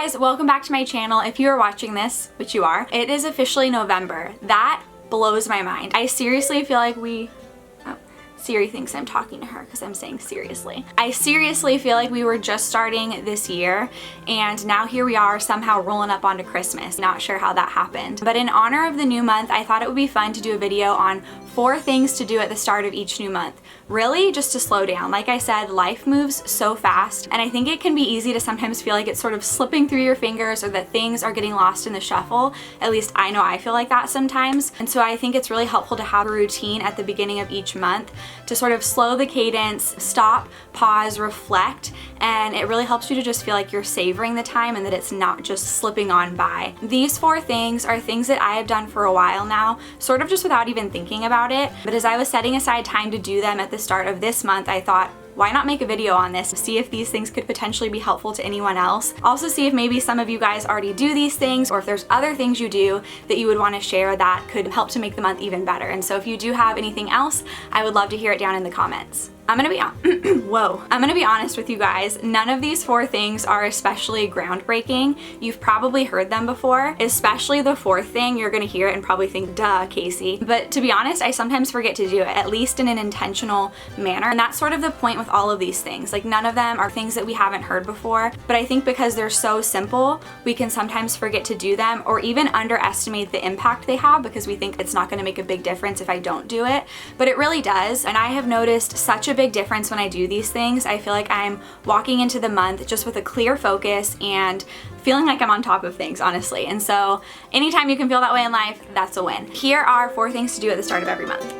guys, welcome back to my channel. If you are watching this, which you are, it is officially November. That blows my mind. I seriously feel like Siri thinks I'm talking to her because I'm saying seriously. I seriously feel like we were just starting this year and now here we are somehow rolling up onto Christmas. Not sure how that happened. But in honor of the new month, I thought it would be fun to do a video on 4 things to do at the start of each new month. Really just to slow down. Like I said, life moves so fast and I think it can be easy to sometimes feel like it's sort of slipping through your fingers or that things are getting lost in the shuffle. At least I know I feel like that sometimes. And so I think it's really helpful to have a routine at the beginning of each month to sort of slow the cadence, stop, pause, reflect, and it really helps you to just feel like you're savoring the time and that it's not just slipping on by. These 4 things are things that I have done for a while now, sort of just without even thinking about it, but as I was setting aside time to do them at the start of this month, I thought, why not make a video on this? See if these things could potentially be helpful to anyone else. Also see if maybe some of you guys already do these things or if there's other things you do that you would want to share that could help to make the month even better. And so if you do have anything else, I would love to hear it down in the comments. I'm gonna be honest with you guys, none of these 4 things are especially groundbreaking. You've probably heard them before, especially the 4th thing. You're gonna hear it and probably think, duh, Casey. But to be honest, I sometimes forget to do it, at least in an intentional manner. And that's sort of the point with all of these things. Like none of them are things that we haven't heard before, but I think because they're so simple, we can sometimes forget to do them or even underestimate the impact they have because we think it's not gonna make a big difference if I don't do it. But it really does, and I have noticed such a big difference when I do these things. I feel like I'm walking into the month just with a clear focus and feeling like I'm on top of things, honestly. And so anytime you can feel that way in life, that's a win. Here are 4 things to do at the start of every month.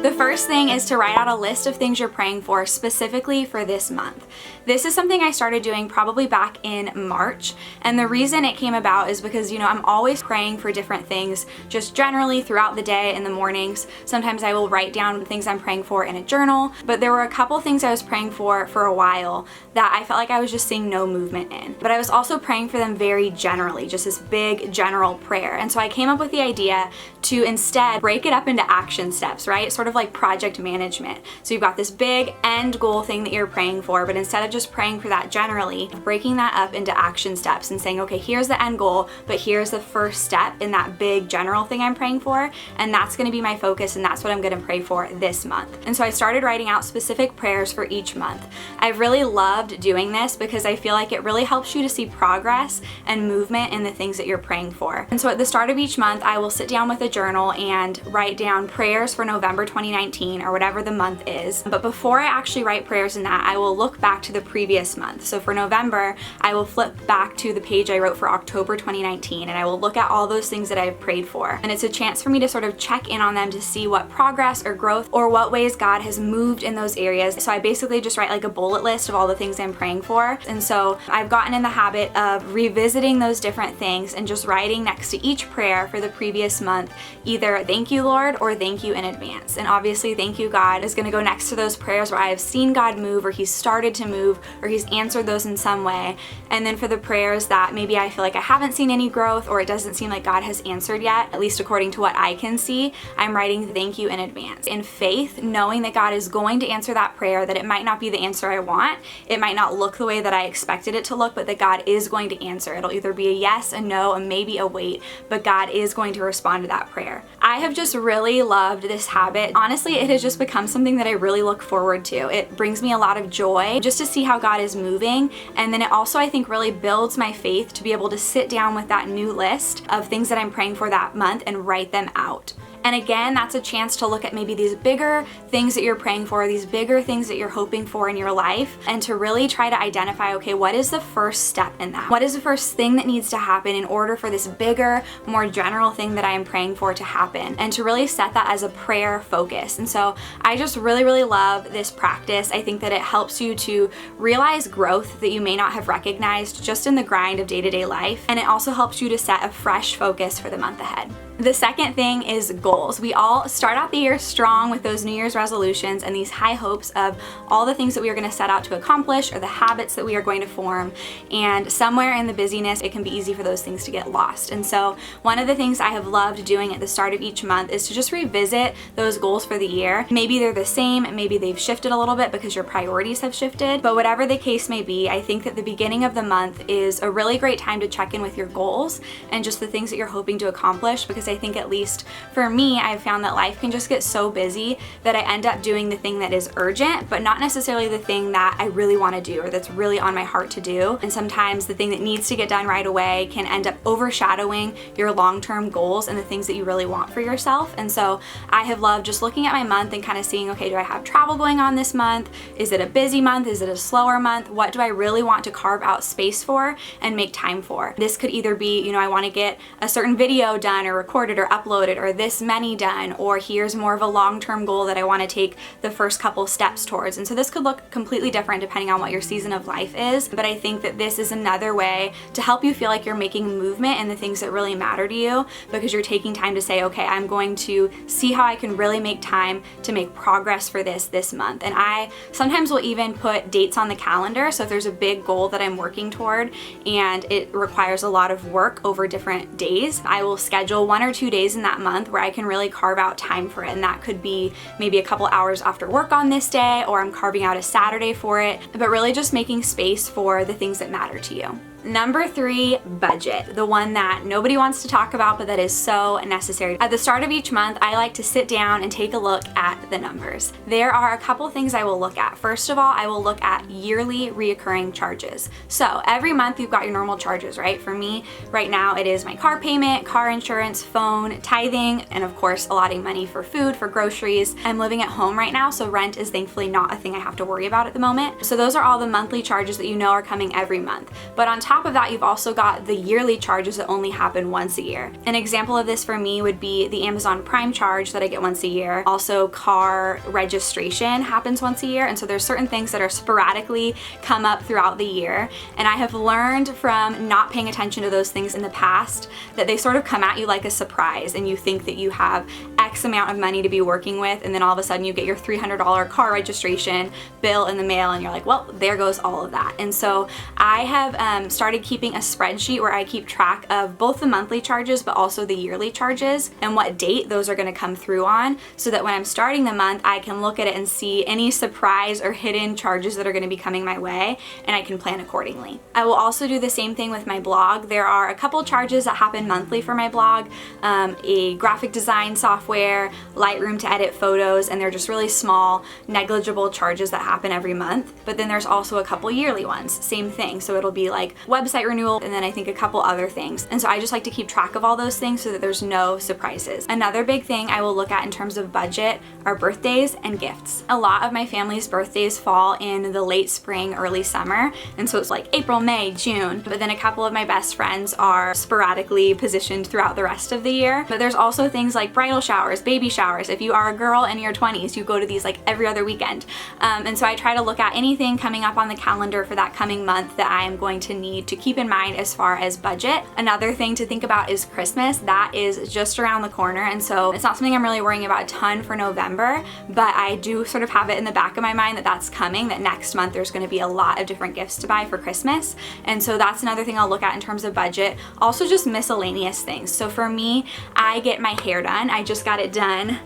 The first thing is to write out a list of things you're praying for specifically for this month. This is something I started doing probably back in March, and the reason it came about is because, you know, I'm always praying for different things just generally throughout the day in the mornings. Sometimes I will write down things I'm praying for in a journal, but there were a couple things I was praying for a while that I felt like I was just seeing no movement in. But I was also praying for them very generally, just this big general prayer. And so I came up with the idea to instead break it up into action steps, right? Sort of like project management. So you've got this big end goal thing that you're praying for, but instead of just praying for that generally, breaking that up into action steps and saying, okay, here's the end goal, but here's the first step in that big general thing I'm praying for, and that's gonna be my focus, and that's what I'm gonna pray for this month. And so I started writing out specific prayers for each month. I've really loved doing this because I feel like it really helps you to see progress and movement in the things that you're praying for. And so at the start of each month, I will sit down with a journal and write down prayers for November 2019 or whatever the month is. But before I actually write prayers in that, I will look back to the previous month. So for November, I will flip back to the page I wrote for October 2019 and I will look at all those things that I've prayed for. And it's a chance for me to sort of check in on them to see what progress or growth or what ways God has moved in those areas. So I basically just write like a bullet list of all the things I'm praying for. And so I've gotten in the habit of revisiting those different things and just writing next to each prayer for the previous month, either thank you, Lord, or thank you in advance. And obviously, thank you, God is gonna go next to those prayers where I have seen God move or He's started to move or He's answered those in some way. And then for the prayers that maybe I feel like I haven't seen any growth or it doesn't seem like God has answered yet, at least according to what I can see, I'm writing thank you in advance. In faith, knowing that God is going to answer that prayer, that it might not be the answer I want, it might not look the way that I expected it to look, but that God is going to answer. It'll either be a yes, a no, and maybe a wait, but God is going to respond to that prayer. I have just really loved this habit. Honestly, it has just become something that I really look forward to. It brings me a lot of joy just to see how God is moving, and then it also, I think, really builds my faith to be able to sit down with that new list of things that I'm praying for that month and write them out. And again, that's a chance to look at maybe these bigger things that you're praying for, these bigger things that you're hoping for in your life, and to really try to identify, okay, what is the first step in that? What is the first thing that needs to happen in order for this bigger, more general thing that I am praying for to happen? And to really set that as a prayer focus. And so I just really, really love this practice. I think that it helps you to realize growth that you may not have recognized just in the grind of day-to-day life. And it also helps you to set a fresh focus for the month ahead. The second thing is goals. goals. We all start out the year strong with those New Year's resolutions and these high hopes of all the things that we are going to set out to accomplish or the habits that we are going to form. And somewhere in the busyness, it can be easy for those things to get lost. And so one of the things I have loved doing at the start of each month is to just revisit those goals for the year. Maybe they're the same, maybe they've shifted a little bit because your priorities have shifted, but whatever the case may be, I think that the beginning of the month is a really great time to check in with your goals and just the things that you're hoping to accomplish, because I think, at least for me, I've found that life can just get so busy that I end up doing the thing that is urgent, but not necessarily the thing that I really want to do or that's really on my heart to do. And sometimes the thing that needs to get done right away can end up overshadowing your long-term goals and the things that you really want for yourself. And so I have loved just looking at my month and kind of seeing, okay, do I have travel going on this month? Is it a busy month? Is it a slower month? What do I really want to carve out space for and make time for? This could either be, you know, I want to get a certain video done or recorded or uploaded, or this many done, or here's more of a long-term goal that I want to take the first couple steps towards. And so this could look completely different depending on what your season of life is, but I think that this is another way to help you feel like you're making movement in the things that really matter to you, because you're taking time to say, okay, I'm going to see how I can really make time to make progress for this month. And I sometimes will even put dates on the calendar. So if there's a big goal that I'm working toward and it requires a lot of work over different days, I will schedule 1 or 2 days in that month where I can really carve out time for it. And that could be maybe a couple hours after work on this day, or I'm carving out a Saturday for it, but really just making space for the things that matter to you. Number 3, budget. The one that nobody wants to talk about, but that is so necessary. At the start of each month, I like to sit down and take a look at the numbers. There are a couple things I will look at. First of all, I will look at yearly reoccurring charges. So every month you've got your normal charges, right? For me, right now it is my car payment, car insurance, phone, tithing, and of course allotting money for food, for groceries. I'm living at home right now, so rent is thankfully not a thing I have to worry about at the moment. So those are all the monthly charges that you know are coming every month. But on top of that, you've also got the yearly charges that only happen once a year. An example of this for me would be the Amazon Prime charge that I get once a year. Also, car registration happens once a year. And so there's certain things that are sporadically come up throughout the year. And I have learned from not paying attention to those things in the past that they sort of come at you like a surprise, and you think that you have X amount of money to be working with, and then all of a sudden you get your $300 car registration bill in the mail and you're like, well, there goes all of that. And so I have started keeping a spreadsheet where I keep track of both the monthly charges but also the yearly charges and what date those are going to come through on, so that when I'm starting the month I can look at it and see any surprise or hidden charges that are going to be coming my way, and I can plan accordingly. I will also do the same thing with my blog. There are a couple charges that happen monthly for my blog, a graphic design software, Lightroom to edit photos, and they're just really small, negligible charges that happen every month. But then there's also a couple yearly ones, same thing. So it'll be like website renewal, and then I think a couple other things. And so I just like to keep track of all those things so that there's no surprises. Another big thing I will look at in terms of budget are birthdays and gifts. A lot of my family's birthdays fall in the late spring, early summer, and so it's like April, May, June. But then a couple of my best friends are sporadically positioned throughout the rest of the year. But there's also things like bridal showers, baby showers. If you are a girl in your 20s, you go to these like every other weekend. And so I try to look at anything coming up on the calendar for that coming month that I am going to need to keep in mind as far as budget. Another thing to think about is Christmas. That is just around the corner, and so it's not something I'm really worrying about a ton for November, but I do sort of have it in the back of my mind that that's coming, that next month there's going to be a lot of different gifts to buy for Christmas. And so that's another thing I'll look at in terms of budget. Also just miscellaneous things. So for me, I get my hair done. I just got it done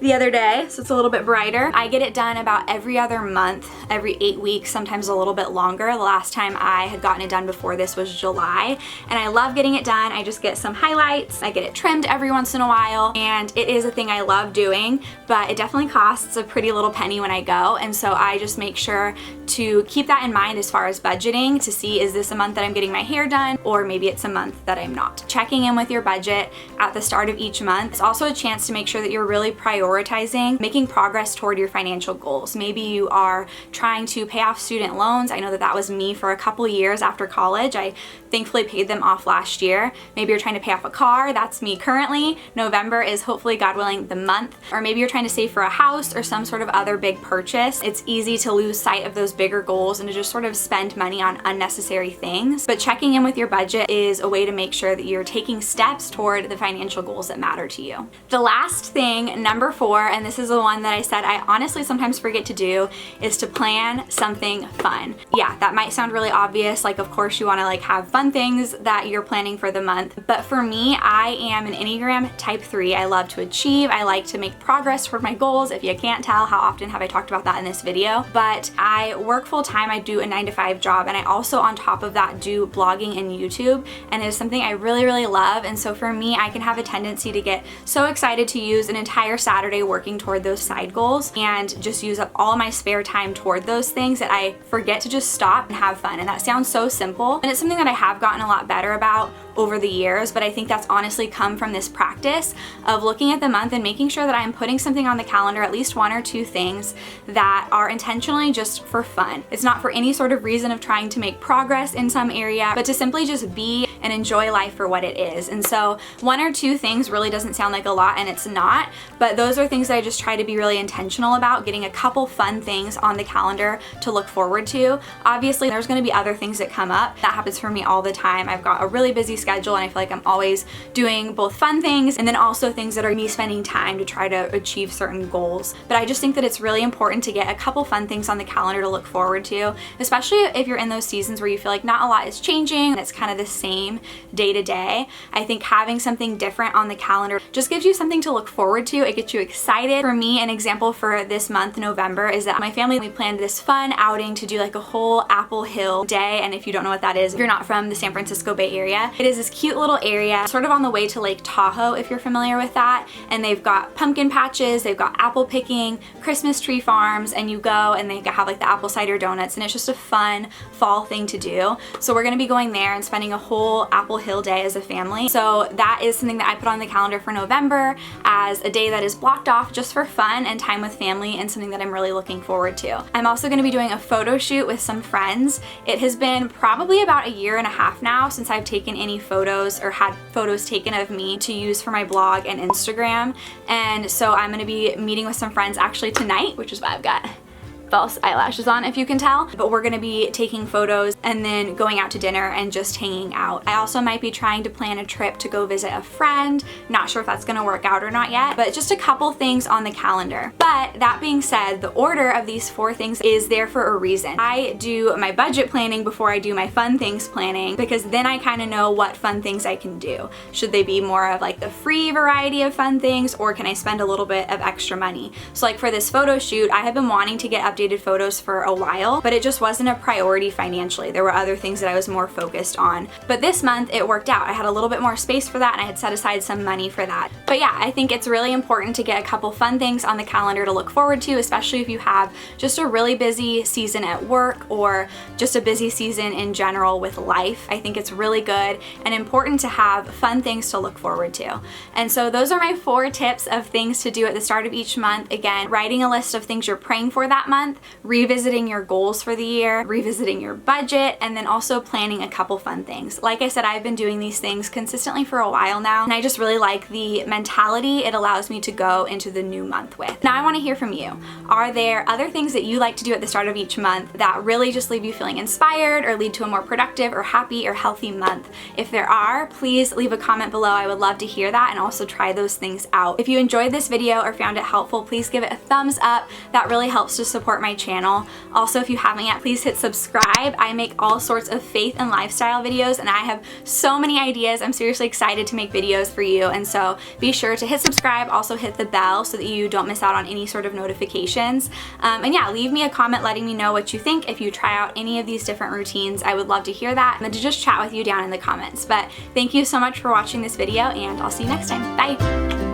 the other day, so it's a little bit brighter. I get it done about every other month, every 8 weeks, sometimes a little bit longer. The last time I had gotten it done before this was July, and I love getting it done. I just get some highlights, I get it trimmed every once in a while, and it is a thing I love doing, but it definitely costs a pretty little penny when I go, and so I just make sure to keep that in mind as far as budgeting, to see, is this a month that I'm getting my hair done, or maybe it's a month that I'm not. Checking in with your budget at the start of each month is also a chance to make sure that you're really prioritizing prioritizing making progress toward your financial goals. Maybe you are trying to pay off student loans. I know that that was me for a couple years after college. I thankfully paid them off last year. Maybe you're trying to pay off a car. That's me currently. November is hopefully, God willing, the month. Or maybe you're trying to save for a house or some sort of other big purchase. It's easy to lose sight of those bigger goals and to just sort of spend money on unnecessary things. But checking in with your budget is a way to make sure that you're taking steps toward the financial goals that matter to you. The last thing, number 4, and this is the one that I said I honestly sometimes forget to do, is to plan something fun. Yeah, that might sound really obvious. Like, of course you want to like have fun things that you're planning for the month. But for me, I am an Enneagram type 3. I love to achieve. I like to make progress toward my goals. If you can't tell, how often have I talked about that in this video? But I work full time. I do a 9-to-5 job, and I also on top of that do blogging and YouTube, and it is something I really, really love. And so for me, I can have a tendency to get so excited to use an entire Saturday working toward those side goals and just use up all my spare time toward those things that I forget to just stop and have fun. And that sounds so simple, and it's something that I have gotten a lot better about over the years, but I think that's honestly come from this practice of looking at the month and making sure that I'm putting something on the calendar, at least 1 or 2 things that are intentionally just for fun. It's not for any sort of reason of trying to make progress in some area, but to simply just be and enjoy life for what it is. And so 1 or 2 things really doesn't sound like a lot, and it's not, but those are things that I just try to be really intentional about, getting a couple fun things on the calendar to look forward to. Obviously, there's going to be other things that come up. That happens for me all the time. I've got a really busy schedule, and I feel like I'm always doing both fun things and then also things that are me spending time to try to achieve certain goals. But I just think that it's really important to get a couple fun things on the calendar to look forward to, especially if you're in those seasons where you feel like not a lot is changing and it's kind of the same day to day. I think having something different on the calendar just gives you something to look forward to. It gets you excited. For me, an example for this month, November, is that my family, we planned this fun outing to do like a whole Apple Hill day. And if you don't know what that is, if you're not from the San Francisco Bay Area, it is this cute little area sort of on the way to Lake Tahoe, if you're familiar with that. And they've got pumpkin patches, they've got apple picking, Christmas tree farms, and you go and they have like the apple cider donuts, and it's just a fun fall thing to do. So we're gonna be going there and spending a whole Apple Hill day as a family. So that is something that I put on the calendar for November as a day that is blocked off just for fun and time with family, and something that I'm really looking forward to. I'm also gonna be doing a photo shoot with some friends. It has been probably about 1.5 years now since I've taken any photos or had photos taken of me to use for my blog and Instagram. And so I'm gonna be meeting with some friends actually tonight, which is why I've got false eyelashes on, if you can tell. But we're gonna be taking photos and then going out to dinner and just hanging out. I also might be trying to plan a trip to go visit a friend. Not sure if that's gonna work out or not yet, but just a couple things on the calendar. But that being said, the order of these 4 things is there for a reason. I do my budget planning before I do my fun things planning, because then I kind of know what fun things I can do. Should they be more of like the free variety of fun things, or can I spend a little bit of extra money? So like for this photo shoot, I have been wanting to get updated photos for a while, but it just wasn't a priority financially. There were other things that I was more focused on. But this month it worked out. I had a little bit more space for that, and I had set aside some money for that. But yeah, I think it's really important to get a couple fun things on the calendar to look forward to, especially if you have just a really busy season at work or just a busy season in general with life. I think it's really good and important to have fun things to look forward to. And so those are my 4 tips of things to do at the start of each month. Again, writing a list of things you're praying for that month, revisiting your goals for the year, revisiting your budget, and then also planning a couple fun things. Like I said, I've been doing these things consistently for a while now, and I just really like the mentality it allows me to go into the new month with. Now I want to hear from you. Are there other things that you like to do at the start of each month that really just leave you feeling inspired or lead to a more productive or happy or healthy month? If there are, please leave a comment below. I would love to hear that and also try those things out. If you enjoyed this video or found it helpful, please give it a thumbs up. That really helps to support my channel. Also, if you haven't yet, please hit subscribe. I make all sorts of faith and lifestyle videos, and I have so many ideas. I'm seriously excited to make videos for you, and so be sure to hit subscribe. Also hit the bell so that you don't miss out on any sort of notifications. And yeah, leave me a comment letting me know what you think if you try out any of these different routines. I would love to hear that and to just chat with you down in the comments. But thank you so much for watching this video, and I'll see you next time. Bye!